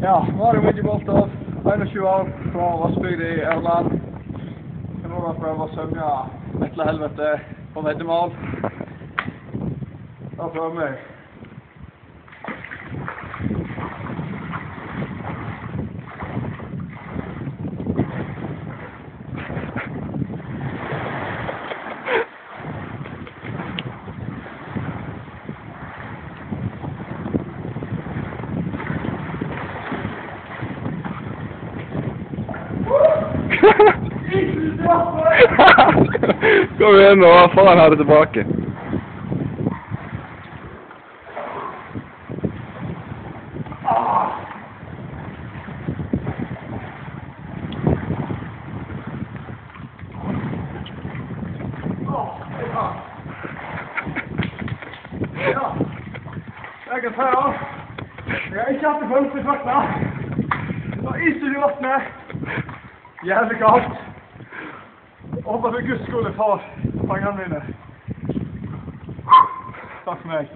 Ja, Mario Midtjeboldov, 21 år, fra Vassbygd i Ørland. Jeg må bare prøve å sømme etter helvete på veddemål. Da prøver vi. Kom igjen nå, hva faen har du tilbake? Ja, jeg kan si alt. Jeg har ikke hatt det følelse i føttene. Det var is i vattnet. Jævlig kaldt. Jeg håper for Guds skole får fangene mine. Takk for meg.